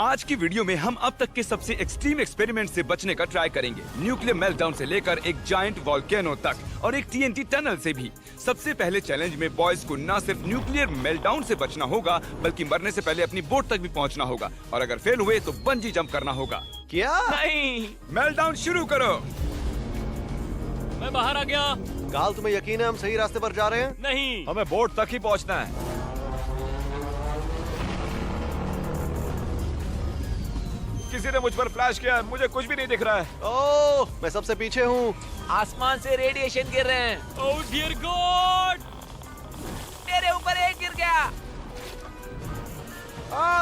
आज की वीडियो में हम अब तक के सबसे एक्सट्रीम एक्सपेरिमेंट से बचने का ट्राई करेंगे। न्यूक्लियर मेल्टडाउन से लेकर एक जायंट वॉल्केनो तक और एक टीएनटी टनल से भी। सबसे पहले चैलेंज में बॉयज को न सिर्फ न्यूक्लियर मेल्टडाउन से बचना होगा, बल्कि मरने से पहले अपनी बोट तक भी पहुंचना होगा। और अगर फेल हुए तो बंजी जंप करना होगा। क्या? नहीं, मेल्टडाउन शुरू करो। मैं बाहर आ गया। काल, तुम्हें यकीन है हम सही रास्ते पर जा रहे हैं? नहीं, हमें बोट तक ही पहुंचना है। किसी ने मुझ पर फ्लैश किया, मुझे कुछ भी नहीं दिख रहा है। ओह, मैं सबसे पीछे हूँ। आसमान से रेडिएशन गिर रहे हैं। ओह डियर गॉड, मेरे ऊपर एक गिर गया।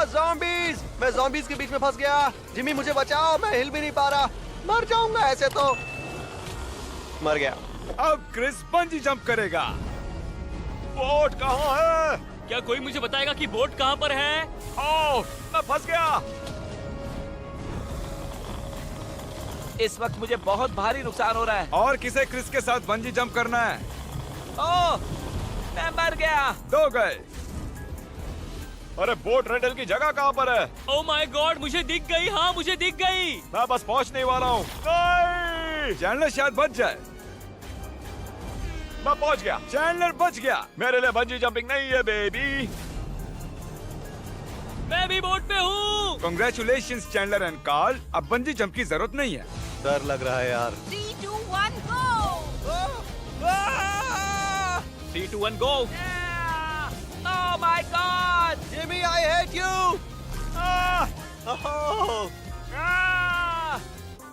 ज़ॉम्बीज़! मैं ज़ॉम्बीज़ के बीच में फंस गया। जिमी मुझे बचाओ, मैं हिल भी नहीं पा रहा। मर जाऊंगा ऐसे तो। मर गया। अब क्रिस बंजी जंप करेगा। बोट कहाँ है? क्या कोई मुझे बताएगा कि बोट कहाँ पर है? ओह, मैं फंस गया। इस वक्त मुझे बहुत भारी नुकसान हो रहा है। और किसे क्रिस के साथ बंजी जंप करना है? ओह, मैं मर गया। 2 गए। अरे बोट रेंटल की जगह कहाँ पर है? ओह माय गॉड, मुझे दिख गई। हाँ, मुझे दिख गई। मैं बस पहुँचने वाला हूँ। चैंडलर शायद बच जाए। मैं पहुँच गया। चैंडलर बच गया। मेरे लिए बंजी जंपिंग नहीं है बेबी। मैं भी बोट पे हूँ। कांग्रेचुलेशंस चैंडलर एंड कार्ल, अब बंजी जंप की जरूरत नहीं है। डर लग रहा है यार। 3, 2, 1, go! 3, 2, 1 go. Oh my God. Jimmy, I hate you.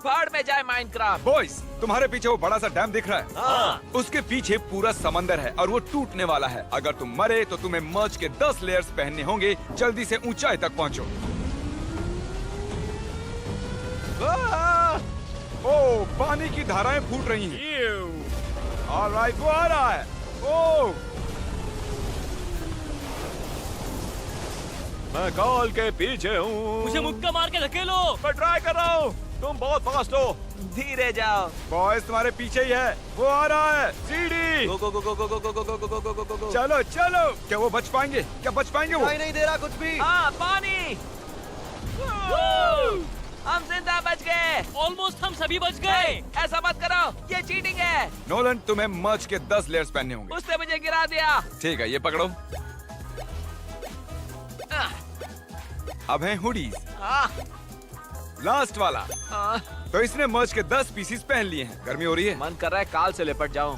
भाड़ में जाए माइनक्राफ्ट। बॉयज, तुम्हारे पीछे वो बड़ा सा डैम दिख रहा है? हाँ। उसके पीछे पूरा समंदर है और वो टूटने वाला है। अगर तुम मरे तो तुम्हें मर्च के 10 लेयर्स पहनने होंगे। जल्दी से ऊंचाई तक पहुंचो। ओह, पानी की धाराएं फूट रही हैं। ऑलराइट, वो आ रहा है। ओह, मैं कॉल के पीछे हूँ। मुझे मुक्का मार के धकेलो। मैं ट्राई कर रहा हूँ। तुम बहुत फास्ट हो। धीरे जाओ। बॉयज, तुम्हारे पीछे ही है। वो आ रहा है। सीढ़ी। गो गो गो गो गो गो गो गो गो गो गो गो गो गो। चलो चलो। क्या वो बच पाएंगे? क्या बच पाएंगे वो? नहीं दे रहा कुछ भी। हाँ, पानी। हम जिंदा बच गए। ऑलमोस्ट हम सभी बच गए। ऐसा मत करो, ये चीटिंग है। नोलन, तुम्हें मर्च के 10 लेयर्स पहनने होंगे। उसने मुझे गिरा दिया। ठीक है, ये पकड़ो। अब हैं हुडीज। हाँ, लास्ट वाला। हाँ। तो इसने मर्च के 10 पीसीस पहन लिए हैं। गर्मी हो रही है। मन कर रहा है काल से लिपट जाऊं।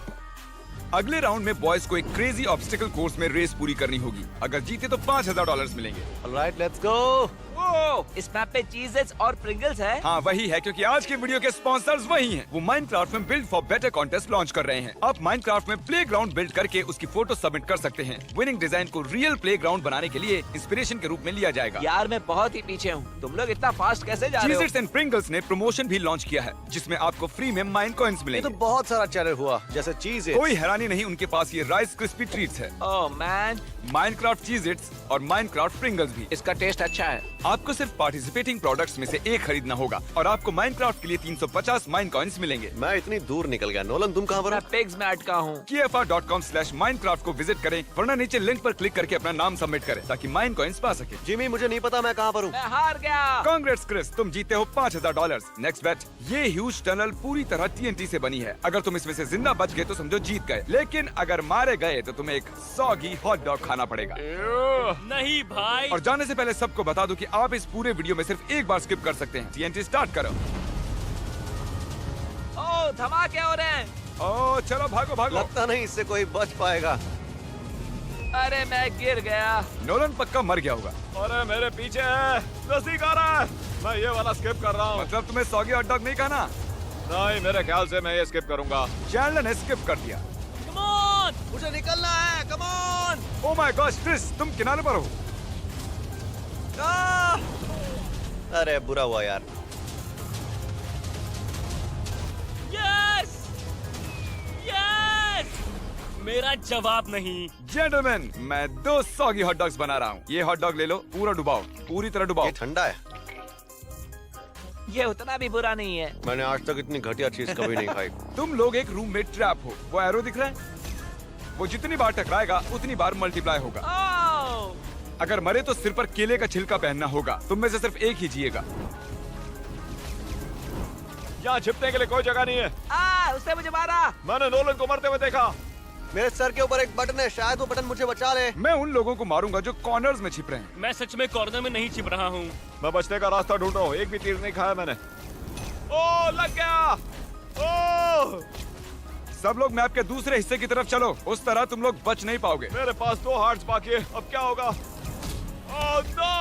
अगले राउंड में बॉयज को एक क्रेजी ऑब्स्टिकल कोर्स में रेस पूरी करनी होगी। अगर जीते तो $5000 मिलेंगे। Alright, let's go. वो इस मैप पे चीजेस और प्रिंगल्स है। हाँ, वही है, क्योंकि आज के वीडियो के स्पॉन्सर्स वही हैं। वो माइनक्राफ्ट में build for better contest launch कर रहे हैं। आप माइनक्राफ्ट में प्लेग्राउंड बिल्ड करके उसकी फोटो सबमिट कर सकते हैं। विनिंग डिजाइन को रियल प्लेग्राउंड बनाने के लिए इंस्पिरेशन के रूप में लिया जाएगा। यार, मैं बहुत ही पीछे हूँ। तुम लोग इतना फास्ट कैसे जा रहे हो? चीज़र्स एंड प्रिंगल्स ने प्रमोशन भी लॉन्च किया है, जिसमें आपको फ्री में माइन कॉइन्स ये मिलेंगे। तो बहुत सारा चैनल हुआ, जैसे चीज। कोई हैरानी नहीं, उनके पास ये राइस क्रिस्पी ट्रीट्स है। ओह मैन, माइनक्राफ्ट चीज़िट्स और माइनक्राफ्ट प्रिंगल्स भी। इसका टेस्ट अच्छा है। आपको सिर्फ पार्टिसिपेटिंग प्रोडक्ट्स में से एक खरीदना होगा और आपको माइनक्राफ्ट के लिए 350 माइन कॉइन्स मिलेंगे। मैं इतनी दूर निकल गया। नोलन, तुम कहाँ पर मैं हो? पिग्स में अटका हूँ। kfr.com/minecraft को विजिट करें, वरना नीचे लिंक पर क्लिक करके अपना नाम सबमिट करें ताकि माइन कॉइन्स पा सके। जिमी, मुझे नहीं पता मैं कहाँ पर हूँ। मैं हार गया। कांग्रेट्स क्रिस, तुम जीते हो $5000। Next batch. ये ह्यूज टनल पूरी तरह TNT से बनी है। अगर तुम इसमें से जिंदा बच गए तो समझो जीत गए, लेकिन अगर मारे गए तो तुम्हें एक सॉगी हॉट डॉग खाना पड़ेगा। नहीं भाई। और जाने से पहले सबको बता दूं कि आप इस पूरे वीडियो में सिर्फ एक बार स्किप कर सकते हैं। TNT स्टार्ट करो। ओह, धमाके हो रहे हैं। ओह, चलो भागो भागो। लगता नहीं इससे कोई बच पाएगा। अरे मैं गिर गया। नोलन पक्का मर गया होगा। अरे मेरे पीछे है, नजदीक आ रहा है। मैं ये वाला स्किप कर रहा हूँ। मतलब तुम्हें सॉगी हॉट डॉग नहीं खाना? नहीं, मेरे ख्याल से मैं ये स्किप करूंगा। चैंडलर ने स्किप कर दिया। कम ऑन, मुझे निकलना है। Come on. Oh my god, Chris, तुम किनारे पर हो। अरे बुरा हुआ यार। Yes yes. मेरा जवाब नहीं। जेंटलमैन, मैं 2 सॉगी हॉट डॉग्स बना रहा हूँ। ये हॉट डॉग ले लो, पूरा डुबाओ, पूरी तरह डुबाओ। ये ठंडा है। ये उतना भी बुरा नहीं है। मैंने आज तक इतनी घटिया चीज कभी नहीं खाई। तुम लोग एक रूम में ट्रैप हो। वो एरो दिख रहा है? वो जितनी बार टकराएगा उतनी बार मल्टीप्लाई होगा। ओह, अगर मरे तो सिर पर केले का छिलका पहनना होगा। तुम में से सिर्फ एक ही जिएगा। यहाँ छिपने के लिए कोई जगह नहीं है। उसने मुझे मारा। मैंने नोलन को मरते हुए देखा। मेरे सर के ऊपर एक बटन है, शायद वो बटन मुझे बचा ले। मैं उन लोगों को मारूंगा जो कॉर्नर्स में छिप रहे हैं। मैं सच में कॉर्नर में नहीं छिप रहा हूँ। मैं बचने का रास्ता ढूंढ रहा हूँ। एक भी तीर नहीं खाया मैंने। ओ लग गया। ओ सब लोग मैप के दूसरे हिस्से की तरफ चलो, उस तरह तुम लोग बच नहीं पाओगे। मेरे पास 2 हार्ट्स बाकी है। अब क्या होगा? Oh no!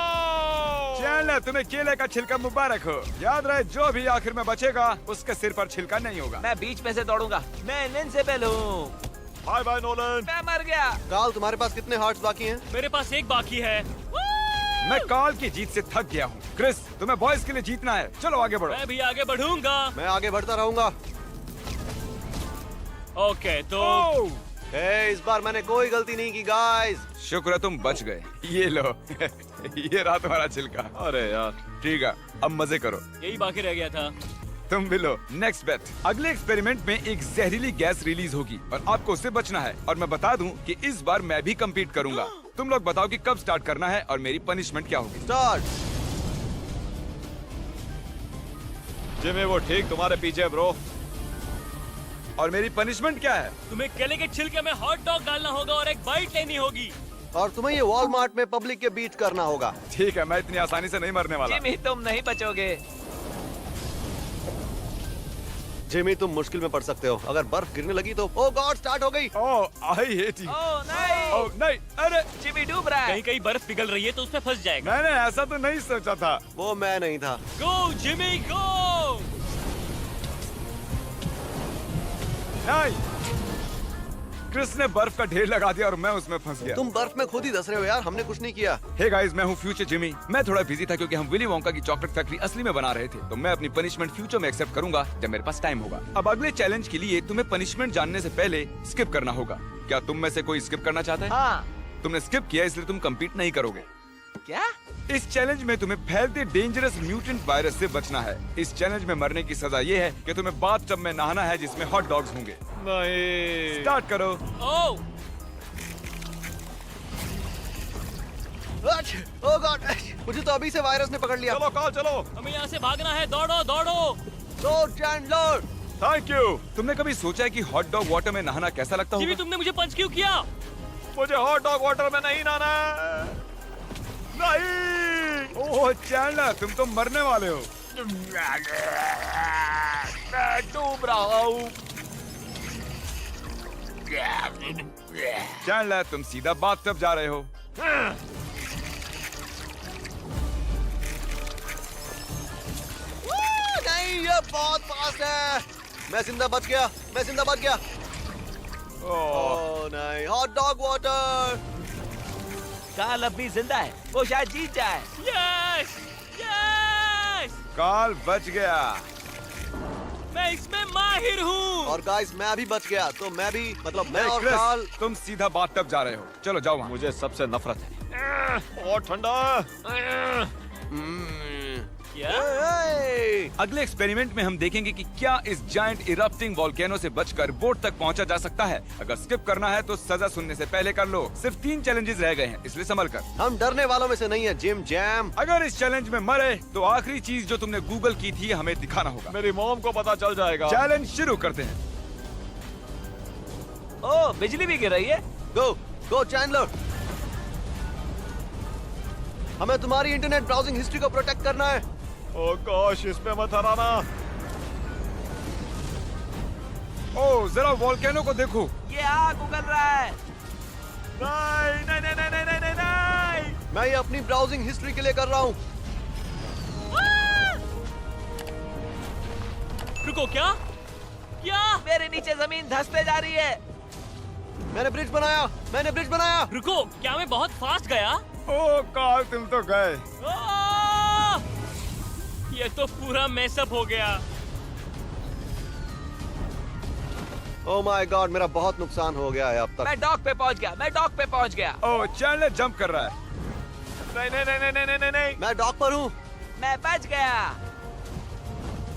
चैनलर, तुम्हें केले का छिलका मुबारक हो। याद रहे, जो भी आखिर में बचेगा उसके सिर पर छिलका नहीं होगा। मैं बीच में से दौड़ूंगा। मैं इनविंसिबल हूँ। Bye bye Nolan. मैं मर गया। काल, तुम्हारे पास कितने हार्ट्स बाकी हैं? मेरे पास एक बाकी है। मैं काल की जीत से थक गया हूँ। क्रिस, तुम्हें बॉयज के लिए जीतना है। चलो आगे बढ़ो। मैं भी आगे बढ़ूंगा। मैं आगे बढ़ता रहूंगा। ओके तो ओह, इस बार मैंने कोई गलती नहीं की गाइस। शुक्र है तुम बच गए। ये लो ये रहा तुम्हारा छिलका। अरे यार। ठीक है, अब मजे करो। यही बाकी रह गया था। तुम भी लो। नेक्स्ट बेट। अगले एक्सपेरिमेंट में एक जहरीली गैस रिलीज होगी और आपको उससे बचना है। और मैं बता दूं कि इस बार मैं भी कम्पीट करूंगा। तुम लोग बताओ कि कब स्टार्ट करना है और मेरी पनिशमेंट क्या होगी। स्टार्ट। जिमी वो ठीक तुम्हारे पीछे है ब्रो। और मेरी पनिशमेंट क्या है? तुम्हें केले के छिलके में हॉट डॉग डालना होगा और एक बाइट लेनी होगी। और तुम्हें ये वॉलमार्ट में पब्लिक के बीच करना होगा। ठीक है, मैं इतनी आसानी से नहीं मरने वाला। जिमी तुम नहीं बचोगे। जिमी, तुम मुश्किल में पड़ सकते हो। अगर बर्फ गिरने लगी तो ओ गॉड, स्टार्ट हो गई। ओह, आई हेट यू। ओह नहीं। ओह नहीं, अरे जिमी डूब रहा है। कहीं कहीं बर्फ पिघल रही है तो उसमें फंस जाएगा। मैंने ऐसा तो नहीं सोचा था। वो मैं नहीं था। गो जिमी गो। नहीं, क्रिस ने बर्फ का ढेर लगा दिया और मैं उसमें फंस गया। तुम बर्फ में खुद ही धस रहे हो यार, हमने कुछ नहीं किया। हे गाइस, मैं हूँ फ्यूचर जिमी। मैं थोड़ा बिजी था क्योंकि हम विली वोंका की चॉकलेट फैक्ट्री असली में बना रहे थे। तो मैं अपनी पनिशमेंट फ्यूचर में एक्सेप्ट करूंगा जब मेरे पास टाइम होगा। अब अगले चैलेंज के लिए तुम्हें पनिशमेंट जानने से पहले स्किप करना होगा। क्या तुम में से कोई स्किप करना चाहता है? हाँ। तुमने स्किप किया इसलिए तुम कम्पीट नहीं करोगे। क्या? इस चैलेंज में तुम्हें फैलते डेंजरस म्यूटेंट वायरस से बचना है। इस चैलेंज में मरने की सजा ये है कि तुम्हें बाथटब में नहाना है जिसमें हॉट डॉग्स होंगे। नहीं। स्टार्ट करो। ओह ओ गॉड, मुझे तो अभी से वायरस ने पकड़ लिया। चलो काल चलो। हमें यहाँ से भागना है। दौड़ो दौड़ो। तो चैंडलर, थैंक यू। तुमने कभी सोचा है कि हॉट डॉग वाटर में नहाना कैसा लगता जिमी होगा? तुमने मुझे पंच क्यों किया? मुझे हॉट डॉग वाटर में नहीं नहाना है। नहीं। ओह चैंडलर, तुम तो मरने वाले हो। मैं डूब रहा हूँ। चैंडलर, तुम सीधा बाथटब जा रहे हो। नहीं, ये बहुत फास्ट है। मैं जिंदा बच गया, मैं जिंदा बच गया। ओह नहीं, हॉट डॉग वाटर। काल अब भी जिंदा है। वो शायद जीत जाए। Yes yes. काल बच गया। मैं इसमें माहिर हूँ। और गाइस, मैं भी बच गया, तो मैं भी, मतलब मैं Hey, और Chris, काल। तुम सीधा बाथटब जा रहे हो। चलो जाओ वहाँ। मुझे सबसे नफरत है। और ठंडा। क्या? Hey! अगले एक्सपेरिमेंट में हम देखेंगे कि क्या इस जायंट इरप्टिंग वॉल्केनो से बचकर बोट तक पहुंचा जा सकता है। अगर स्किप करना है तो सजा सुनने से पहले कर लो। सिर्फ 3 चैलेंजेस रह गए हैं, इसलिए संभल कर। हम डरने वालों में से नहीं है, जिम जैम। अगर इस चैलेंज में मरे तो आखिरी चीज जो तुमने गूगल की थी हमें दिखाना होगा। मेरी मॉम को पता चल जाएगा। चैलेंज शुरू करते हैं। ओह बिजली भी गिर रही है। गो गो चैंडलर, हमें तुम्हारी इंटरनेट ब्राउजिंग हिस्ट्री को प्रोटेक्ट करना है। ओह गॉश, इस पे मत हराना। ओह, जरा वॉल्केनो को देखो। ये आग उगल रहा है। नहीं नहीं नहीं नहीं नहीं नहीं नहीं। मैं ये अपनी ब्राउजिंग हिस्ट्री के लिए कर रहा हूँ। रुको, क्या क्या? मेरे नीचे जमीन धंसते जा रही है। मैंने ब्रिज बनाया, मैंने ब्रिज बनाया। रुको, क्या मैं बहुत फास्ट गया? ओह काल, तुम तो गए। आह! ये तो पूरा मेसअप हो गया। ओह माय गॉड, मेरा बहुत नुकसान हो गया है अब तक। मैं डॉक पे पहुंच गया। मैं डॉक पे पहुंच गया। ओह, चैंडलर जंप कर रहा है। नहीं नहीं नहीं नहीं नहीं नहीं नहीं। मैं डॉक पर हूँ। मैं बच गया।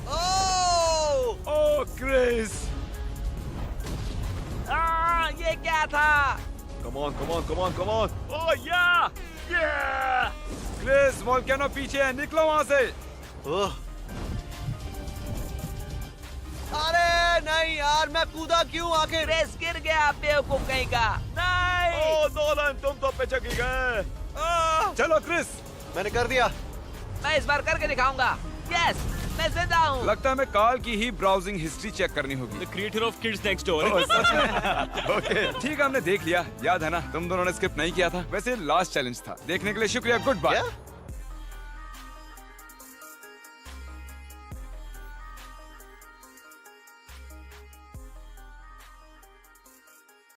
Oh oh Chris. ये क्या था? Come on come on come on come on. Oh yeah. Chris, volcano पीछे है, निकलो वहां से। ओह। अरे नहीं यार, मैं कूदा क्यों आखिर? क्रिस गिर गया बेवकूफ कहीं का। नहीं। ओ नोलन, तुम तो पिचक ही गए। चलो क्रिस। मैंने कर दिया। मैं इस बार करके दिखाऊंगा। यस, मैं जिंदा हूँ। लगता है मैं कार्ल की ही ब्राउजिंग हिस्ट्री चेक करनी होगी। The creator of kids next door. Oh, सच में? ओके, ठीक है, हमने देख लिया। याद है ना, तुम दोनों ने स्किप नहीं किया था। वैसे लास्ट चैलेंज था। देखने के लिए शुक्रिया, गुड बाय। क्या?